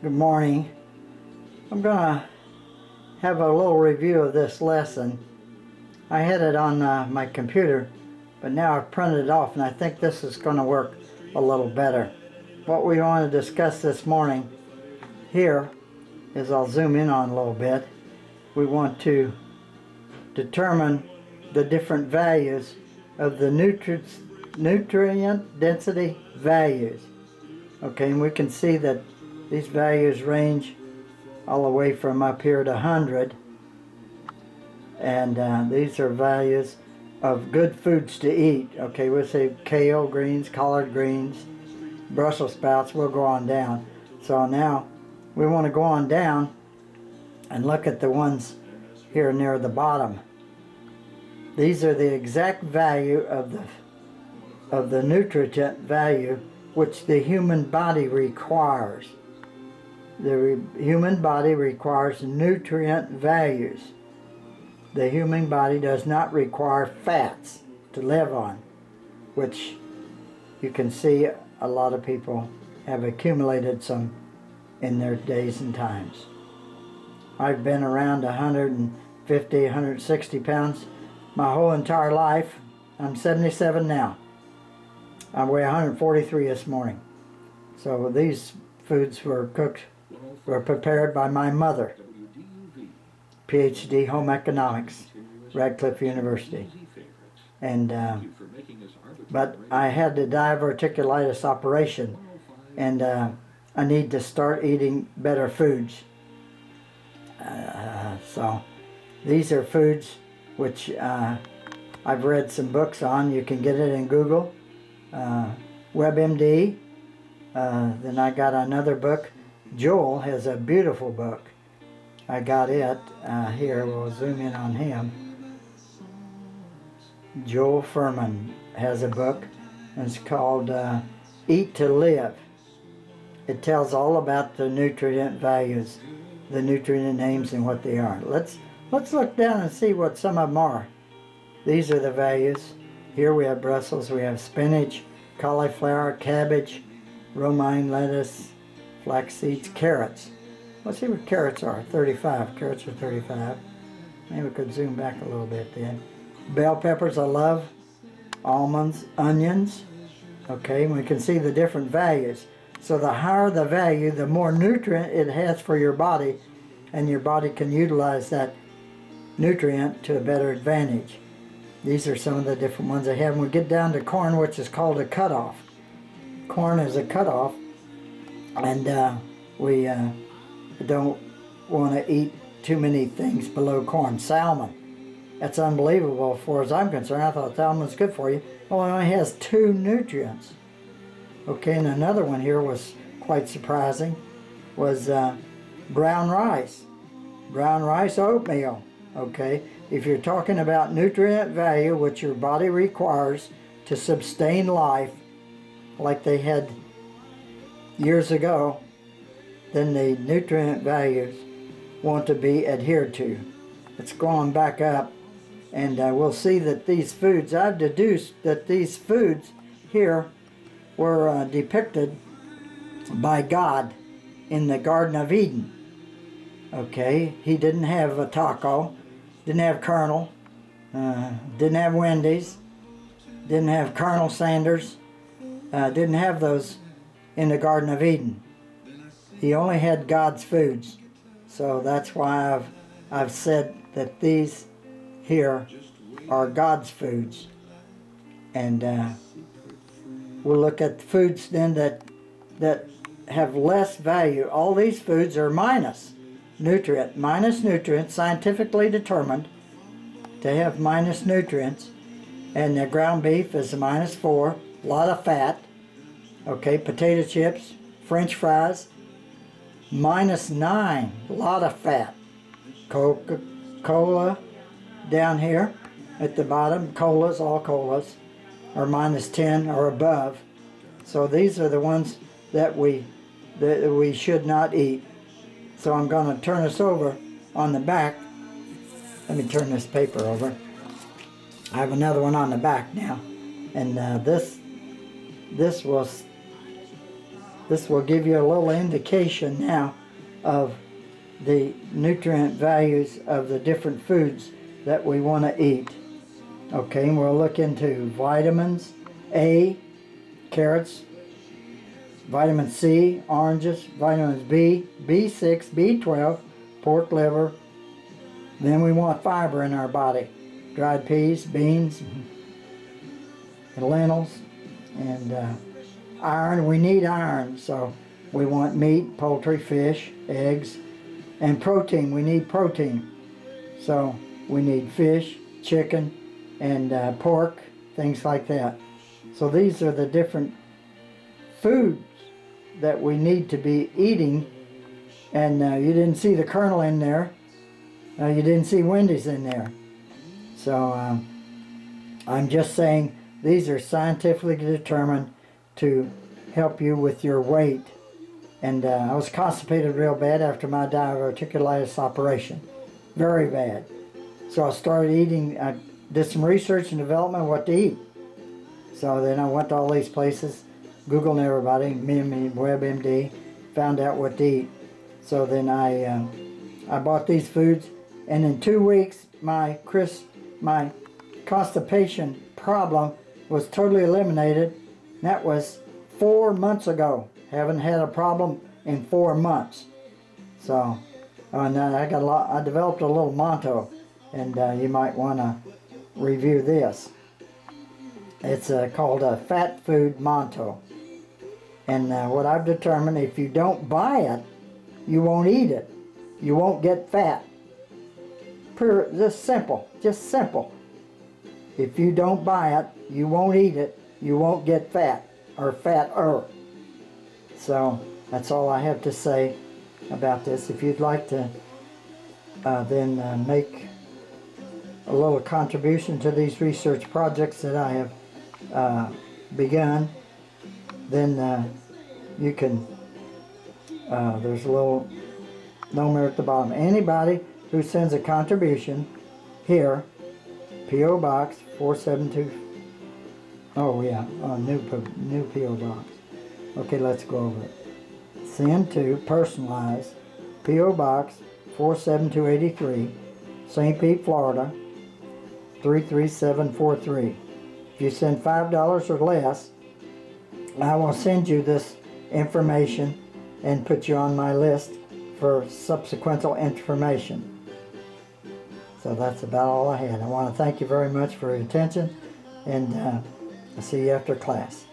Good morning. I'm gonna have a little review of this lesson. I had it on my computer, but now I've printed it off and I think this is going to work a little better. What we want to discuss this morning here is, I'll zoom in on a little bit, we want to determine the different values of the nutrient density values. Okay, and we can see that these values range all the way from up here to 100, and these are values of good foods to eat. Okay, we'll say kale greens, collard greens, Brussels sprouts. We'll go on down. So now we want to go on down and look at the ones here near the bottom. These are the exact value of the nutrient value which the human body requires. The human body requires nutrient values. The human body does not require fats to live on, which you can see a lot of people have accumulated some in their days and times. I've been around 150, 160 pounds my whole entire life. I'm 77 now. I weigh 143 this morning. So these foods were prepared by my mother, PhD home economics, Radcliffe University. And but I had the diverticulitis operation, and I need to start eating better foods. So these are foods which I've read some books on. You can get it in Google, WebMD. Then I got another book. Joel has a beautiful book. I got it here. We'll zoom in on him. Joel Fuhrman has a book, and it's called Eat to Live. It tells all about the nutrient values, the nutrient names, and what they are. Let's look down and see what some of them are. These are the values. Here we have Brussels, we have spinach, cauliflower, cabbage, romaine lettuce, flax seeds, carrots. Let's see what carrots are. 35. Carrots are 35. Maybe we could zoom back a little bit then. Bell peppers I love. Almonds, onions. Okay, we can see the different values. So the higher the value, the more nutrient it has for your body, and your body can utilize that nutrient to a better advantage. These are some of the different ones I have. And we get down to corn, which is called a cutoff. Corn is a cutoff, and we don't want to eat too many things below corn. Salmon, that's unbelievable as far as I'm concerned. I thought salmon was good for you. Well, it only has 2 nutrients. Okay, and another one here was quite surprising, was brown rice. Brown rice oatmeal. Okay, if you're talking about nutrient value, which your body requires to sustain life, like they had years ago, then the nutrient values want to be adhered to. It's going back up, and we'll see that these foods, I've deduced that these foods here were depicted by God in the Garden of Eden. Okay, he didn't have a taco, didn't have Colonel, didn't have Wendy's, didn't have Colonel Sanders, didn't have those in the Garden of Eden. He only had God's foods. So that's why I've said that these here are God's foods. And we'll look at foods then that have less value. All these foods are minus nutrients, scientifically determined to have minus nutrients. And the ground beef is a -4, a lot of fat. Okay, potato chips, French fries, -9, a lot of fat. Coca-Cola down here at the bottom, colas, all colas, are -10 or above. So these are the ones that we should not eat. So I'm going to turn this over on the back. Let me turn this paper over. I have another one on the back now, and this was this will give you a little indication now of the nutrient values of the different foods that we want to eat. Okay, and we'll look into vitamins A, carrots, vitamin C, oranges, vitamins B, B6, B12, pork liver. Then we want fiber in our body. Dried peas, beans, and lentils, and iron. We need iron, so we want meat, poultry, fish, eggs, and protein. We need protein. So we need fish, chicken, and pork, things like that. So these are the different foods that we need to be eating. And you didn't see the Colonel in there. You didn't see Wendy's in there. So I'm just saying these are scientifically determined to help you with your weight. And I was constipated real bad after my diverticulitis operation. Very bad. So I started eating, I did some research and development of what to eat. So then I went to all these places, Googled everybody, WebMD, found out what to eat. So then I bought these foods, and in 2 weeks my constipation problem was totally eliminated. That was 4 months ago. Haven't had a problem in 4 months. So, and I developed a little motto, and you might want to review this. It's called a fat food motto. And what I've determined, if you don't buy it, you won't eat it. You won't get fat. Just simple. Just simple. If you don't buy it, you won't eat it. You won't get fat or fatter. So that's all I have to say about this. If you'd like to then make a little contribution to these research projects that I have begun, then you can, there's a little number at the bottom. Anybody who sends a contribution here, P.O. Box 472, oh yeah, new P.O. Box. Okay, let's go over it. Send to personalized P.O. Box 47283, St. Pete, Florida 33743. If you send $5 or less, I will send you this information and put you on my list for subsequent information. So that's about all I had. I want to thank you very much for your attention, and I'll see you after class.